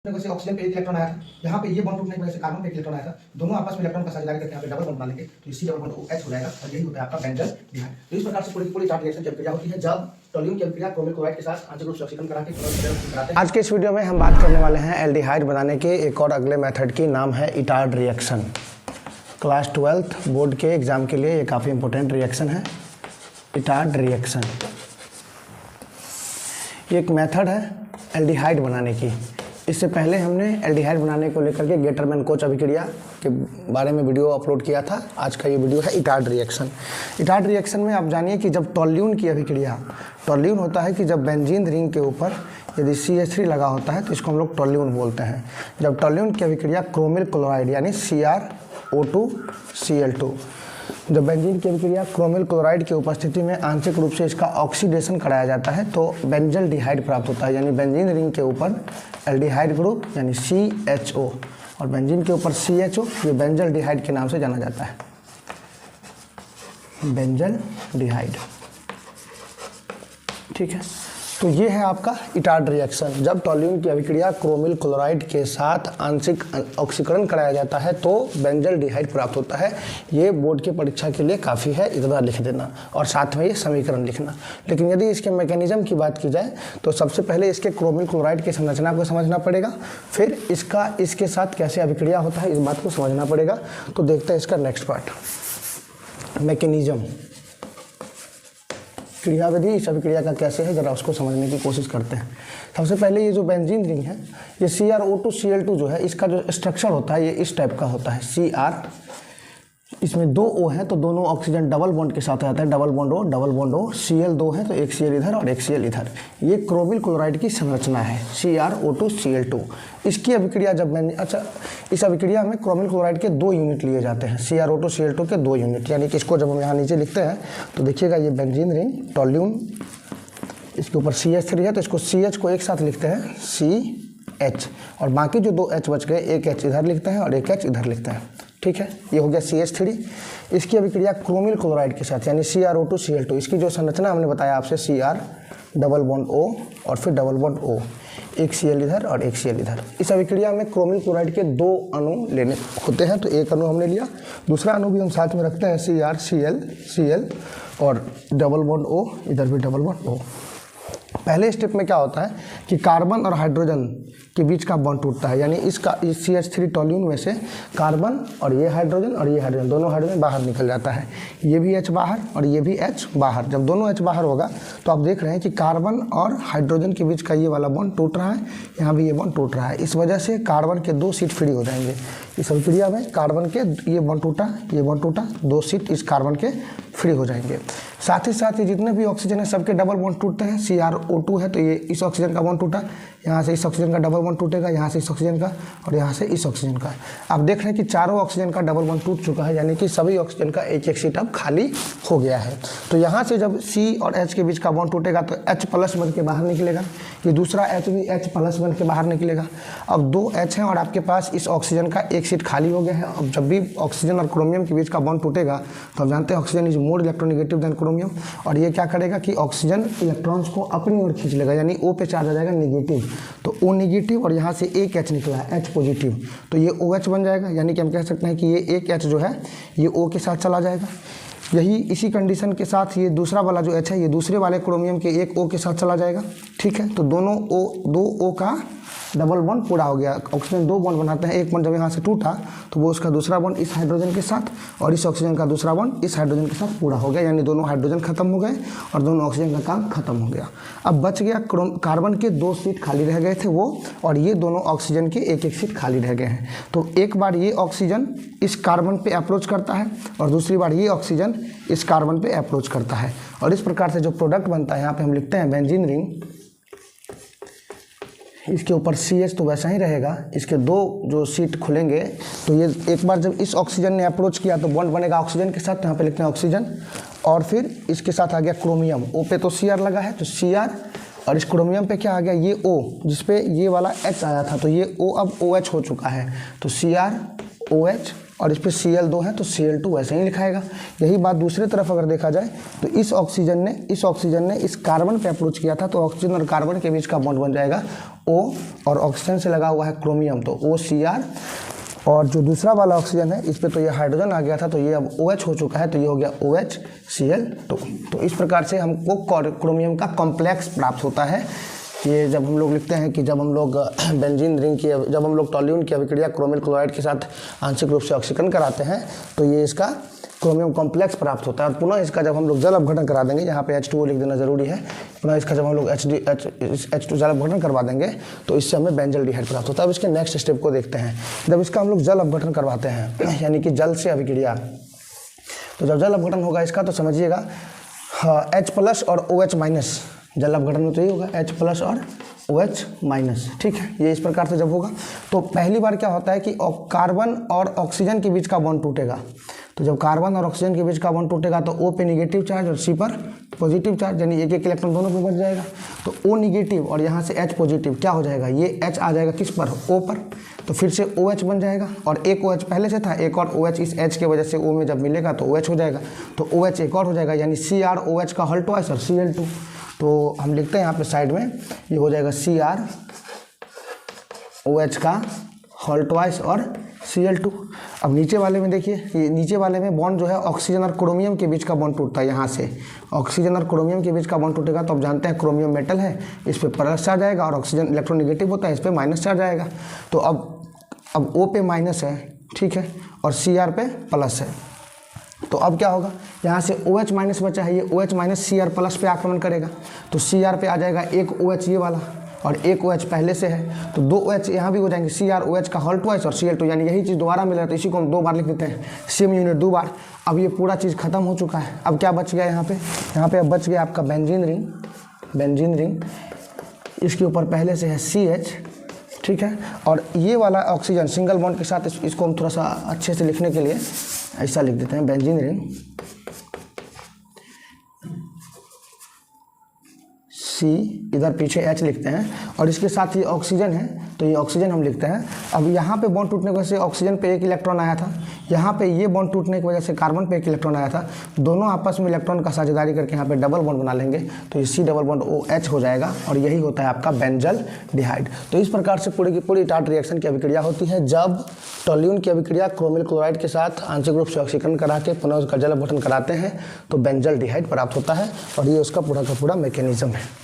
वजह से ऑक्सीजन पे एक इलेक्ट्रॉन आया था, यहाँ पे ये बॉन्ड टूटने की वजह से कार्बन पे एक इलेक्ट्रॉन आया था। दोनों आपस में इलेक्ट्रॉन का साझेदारी करके यहाँ पे डबल बॉन्ड बना लेंगे तो इसी डबल बॉन्ड OH हो जाएगा और यही होता है आपका बेंजल्डिहाइड। तो इस प्रकार से पूरी चार्ट रिएक्शन की अभिक्रिया होती है जब टोल्यूइन की अभिक्रिया क्रोमिल क्लोराइड के साथ आंशिक रूप से ऑक्सीकरण करा के कराते हैं। आज के इस वीडियो में हम बात करने वाले हैं एल्डिहाइड बनाने के एक और अगले मेथड की, नाम है Etard reaction. Class 12th board के एग्जाम के लिए ये काफ़ी इंपॉर्टेंट रिएक्शन है, इटार्ड रिएक्शन। ये एक मेथड है एल्डिहाइड बनाने की। इससे पहले हमने एल्डिहाइड बनाने को लेकर के गेटरमैन-कोच अभिक्रिया के बारे में वीडियो अपलोड किया था। आज का ये वीडियो है इटार्ड रिएक्शन। इटार्ड रिएक्शन में आप जानिए कि जब टोल्यूइन की अभिक्रिया, टोल्यूइन होता है कि जब बेंजीन रिंग के ऊपर यदि CH3 लगा होता है तो इसको हम लोग टोल्यूइन बोलते हैं। जब टोल्यूइन की अभिक्रिया क्रोमिल क्लोराइड यानी CrO2Cl2, जब बेंजीन की अभिक्रिया क्रोमिल क्लोराइड की उपस्थिति में आंशिक रूप से इसका ऑक्सीडेशन कराया जाता है तो बेंजल्डिहाइड प्राप्त होता है। यानी बेंजीन रिंग के ऊपर एल्डिहाइड ग्रुप यानी CHO और बेंजीन के ऊपर CHO, ये बेंजल्डिहाइड के नाम से जाना जाता है, बेंजल्डिहाइड। ठीक है, तो ये है आपका इटार्ड रिएक्शन। जब टोल्यूइन की अभिक्रिया क्रोमिल क्लोराइड के साथ आंशिक ऑक्सीकरण कराया जाता है तो बेंजल्डिहाइड प्राप्त होता है। ये बोर्ड की परीक्षा के लिए काफ़ी है, इतना लिख देना और साथ में ये समीकरण लिखना। लेकिन यदि इसके मैकेनिज्म की बात की जाए तो सबसे पहले इसके क्रोमिल क्लोराइड की संरचना को समझना पड़ेगा, फिर इसके साथ कैसे अभिक्रिया होता है इस बात को समझना पड़ेगा। तो देखते हैं इसका नेक्स्ट पार्ट, मैकेनिज्म, क्रियाविधि इस अभिक्रिया का कैसे है, जरा उसको समझने की कोशिश करते हैं। सबसे पहले ये जो बेंजीन रिंग है, ये CrO2Cl2 जो है, इसका जो स्ट्रक्चर होता है ये इस टाइप का होता है। Cr, इसमें दो O हैं तो दोनों ऑक्सीजन डबल बॉन्ड के साथ रहता है, double bond O, double bond O। Cl दो है तो एक Cl इधर और एक Cl इधर। ये क्रोमिल क्लोराइड की संरचना है CrO2Cl2। इसकी अभिक्रिया जब इस अभिक्रिया में क्रोमिल क्लोराइड के 2 यूनिट लिए जाते हैं, CrO2Cl2 के 2 यूनिट। यानी कि इसको जब हम यहाँ नीचे लिखते हैं तो देखिएगा ये बेंजीन रिंग टोल्यूइन, इसके ऊपर CH3 है तो इसको CH को एक साथ लिखते हैं CH, और बाकी जो 2 H बच गए, एक H इधर लिखते हैं और एक H इधर लिखते हैं। ठीक है, ये हो गया CH3। इसकी अभिक्रिया क्रोमिल क्लोराइड के साथ यानी CrO2Cl2, इसकी जो संरचना हमने बताया आपसे, Cr डबल बॉन्ड O और फिर डबल बॉन्ड O, एक Cl इधर और एक Cl इधर। इस अभिक्रिया में क्रोमिल क्लोराइड के 2 अणु लेने होते हैं तो एक अणु हमने लिया, दूसरा अणु भी हम साथ में रखते हैं CrCl और डबल बॉन्ड O, इधर भी डबल बॉन्ड O। पहले स्टेप में क्या होता है कि कार्बन और हाइड्रोजन के बीच का बॉन्ड टूटता है। यानी इस CH3 टोल्यूइन में से कार्बन और ये हाइड्रोजन दोनों हाइड्रोजन बाहर निकल जाता है। ये भी H बाहर और ये भी H बाहर। जब दोनों H बाहर होगा तो आप देख रहे हैं कि कार्बन और हाइड्रोजन के बीच का ये वाला बॉन्ड टूट रहा है, यहाँ भी ये बॉन्ड टूट रहा है। इस वजह से कार्बन के 2 सीट फ्री हो जाएंगे। इस अभिक्रिया में कार्बन के ये बॉन्ड टूटा, 2 सीट इस कार्बन के फ्री हो जाएंगे। साथ ही साथ ये जितने भी ऑक्सीजन है सबके डबल बॉन्ड टूटते हैं। CrO2 है तो ये इस ऑक्सीजन का बॉन्ड टूटा, यहाँ से इस ऑक्सीजन का डबल बॉन्ड टूटेगा, यहाँ से इस ऑक्सीजन का और यहाँ से इस ऑक्सीजन का। आप देख रहे हैं कि चारों ऑक्सीजन का डबल बॉन्ड टूट चुका है, यानी कि सभी ऑक्सीजन का एक सीट अब खाली हो गया है। तो यहाँ से जब C और H के बीच का बॉन्ड टूटेगा तो H प्लस बन के बाहर निकलेगा, ये दूसरा H भी H प्लस बन के बाहर निकलेगा। अब 2 H हैं और आपके पास इस ऑक्सीजन का एक सीट खाली हो गया है। अब जब भी ऑक्सीजन और क्रोमियम के बीच का बॉन्ड टूटेगा तो आप जानते हैं oxygen is more electronegative than chromium, और ये क्या करेगा कि ऑक्सीजन इलेक्ट्रॉन्स को अपनी ओर खींच लेगा, यानी O पे चार्ज आ जाएगा नेगेटिव, तो O नेगेटिव और यहाँ से एक H निकला है H पॉजिटिव, तो ये OH बन जाएगा। यानी कि हम कह सकते हैं कि ये एक H जो है ये O के साथ चला जाएगा। यही इसी कंडीशन के साथ ये दूसरा वाला जो H है ये दूसरे वाले क्रोमियम के एक O के साथ चला जाएगा। ठीक है, तो दो O का डबल बॉन्ड पूरा हो गया। ऑक्सीजन 2 बॉन्ड बनाते हैं, एक बॉन्ड जब यहाँ से टूटा तो वो उसका दूसरा बॉन्ड इस हाइड्रोजन के साथ और इस ऑक्सीजन का दूसरा बॉन्ड इस हाइड्रोजन के साथ पूरा हो गया। यानी दोनों हाइड्रोजन खत्म हो गए और दोनों ऑक्सीजन का काम खत्म हो गया। अब बच गया कार्बन के 2 सीट खाली रह गए थे वो, और ये दोनों ऑक्सीजन के एक सीट खाली रह गए हैं। तो एक बार ये ऑक्सीजन इस कार्बन पे अप्रोच करता है और दूसरी बार ये ऑक्सीजन इस कार्बन पे अप्रोच करता है, और इस प्रकार से जो प्रोडक्ट बनता है यहाँ पे हम लिखते हैं बेंजीन रिंग। इसके ऊपर CH तो वैसा ही रहेगा, इसके 2 जो सीट खुलेंगे तो ये एक बार जब इस ऑक्सीजन ने अप्रोच किया तो बॉन्ड बनेगा ऑक्सीजन के साथ, तो यहाँ पे लिखते हैं ऑक्सीजन, और फिर इसके साथ आ गया क्रोमियम। O पे तो Cr लगा है तो Cr, और इस क्रोमियम पे क्या आ गया ये O, जिसपे ये वाला H आया था तो ये O अब OH हो चुका है, तो CrOH और इस पे Cl2 है तो Cl2 वैसे ही लिखाएगा। यही बात दूसरी तरफ अगर देखा जाए तो इस ऑक्सीजन ने इस कार्बन पे अप्रोच किया था, तो ऑक्सीजन और कार्बन के बीच का बॉन्ड बन जाएगा O, और ऑक्सीजन से लगा हुआ है क्रोमियम तो OCr, और जो दूसरा वाला ऑक्सीजन है इस पे तो ये हाइड्रोजन आ गया था तो ये अब OH हो चुका है तो ये हो गया OHCl2। तो इस प्रकार से हमको क्रोमियम का कॉम्प्लेक्स प्राप्त होता है। ये जब हम लोग लिखते हैं कि जब हम लोग बेंजीन रिंग की, जब हम लोग टॉल्यून की अभिक्रिया क्रोमिल क्लोराइड के साथ आंशिक रूप से ऑक्सीकरण कराते हैं तो ये इसका क्रोमियम कॉम्प्लेक्स प्राप्त होता है। और पुनः इसका जब हम लोग जल अपघटन करा देंगे, यहाँ पे H2O लिख देना जरूरी है, पुनः इसका जब हम लोग H2 जल अपघटन करवा देंगे तो इससे हमें बेंजल डिहाइड प्राप्त होता है। अब इसके नेक्स्ट स्टेप को देखते हैं। जब इसका हम लोग जल अपघटन करवाते हैं यानी कि जल से अभिक्रिया, तो जब जल अपघटन होगा इसका तो समझिएगा H+ और OH-, जल अपघटन में तो यही होगा H+ और OH-, ठीक है। ये इस प्रकार से जब होगा तो पहली बार क्या होता है कि कार्बन और ऑक्सीजन के बीच का बॉन्ड टूटेगा। तो जब कार्बन और ऑक्सीजन के बीच का बॉन्ड टूटेगा तो O पे नेगेटिव चार्ज और C पर पॉजिटिव चार्ज, यानी एक इलेक्ट्रॉन दोनों पे बच जाएगा। तो O नेगेटिव और यहाँ से H पॉजिटिव क्या हो जाएगा, ये H आ जाएगा किस पर, O पर, तो फिर से OH बन जाएगा। और एक OH पहले से था, एक और OH इस H के वजह से O में जब मिलेगा तो OH हो जाएगा, तो OH एक और हो जाएगा, यानी CrOH का होल ट्वाइस और Cl2। तो हम लिखते हैं यहाँ पे साइड में, ये हो जाएगा CrOH का होल ट्वाइस और Cl2। अब नीचे वाले में देखिए, ये नीचे वाले में बॉन्ड जो है ऑक्सीजन और क्रोमियम के बीच का बॉन्ड टूटता है। यहाँ से ऑक्सीजन और क्रोमियम के बीच का बॉन्ड टूटेगा तो अब जानते हैं क्रोमियम मेटल है, इस पर प्लस चार्ज आएगा, और ऑक्सीजन इलेक्ट्रोनेगेटिव होता है, इस पर माइनस चार्ज आएगा। तो अब O पे माइनस है, ठीक है, और Cr पे प्लस है। तो अब क्या होगा, यहाँ से OH- बचा है, ये OH- Cr+ पे आक्रमण करेगा तो Cr पे आ जाएगा एक OH ये वाला और एक OH पहले से है, तो 2 OH यहाँ भी हो जाएंगे, CrOH का होल ट्वाइस और Cl2, यानी यही चीज़ दोबारा मिला तो इसी को हम 2 बार लिख देते हैं, सेम यूनिट 2 बार। अब ये पूरा चीज़ खत्म हो चुका है। अब क्या बच गया यहाँ पे अब बच गया आपका बेंजीन रिंग, इसके ऊपर पहले से है CH, ठीक है। और ये वाला ऑक्सीजन सिंगल बॉन्ड के साथ इसको हम थोड़ा सा अच्छे से लिखने के लिए ऐसा लिख देते हैं, बेंजीन रिंग C, इधर पीछे H लिखते हैं, और इसके साथ ही ऑक्सीजन है तो ये ऑक्सीजन हम लिखते हैं। अब यहाँ पे बॉन्ड टूटने की वजह से ऑक्सीजन पे एक इलेक्ट्रॉन आया था, यहाँ पे ये बॉन्ड टूटने की वजह से कार्बन पे एक इलेक्ट्रॉन आया था, दोनों आपस में इलेक्ट्रॉन का साझेदारी करके यहाँ पे डबल बॉन्ड बना लेंगे तो ये C डबल बॉन्ड OH हो जाएगा, और यही होता है आपका बेंजल डिहाइड। तो इस प्रकार से पूरी की पूरी टार्ट रिएक्शन की अभिक्रिया होती है। जब टॉल्यून की अभिक्रिया क्रोमिल क्लोराइड के साथ आंशिक रूप से ऑक्सीकरण करा के पुनः उसका जल अपघटन कराते हैं तो बेंजल डिहाइड प्राप्त होता है, और ये उसका पूरा का पूरा मैकेनिज्म है।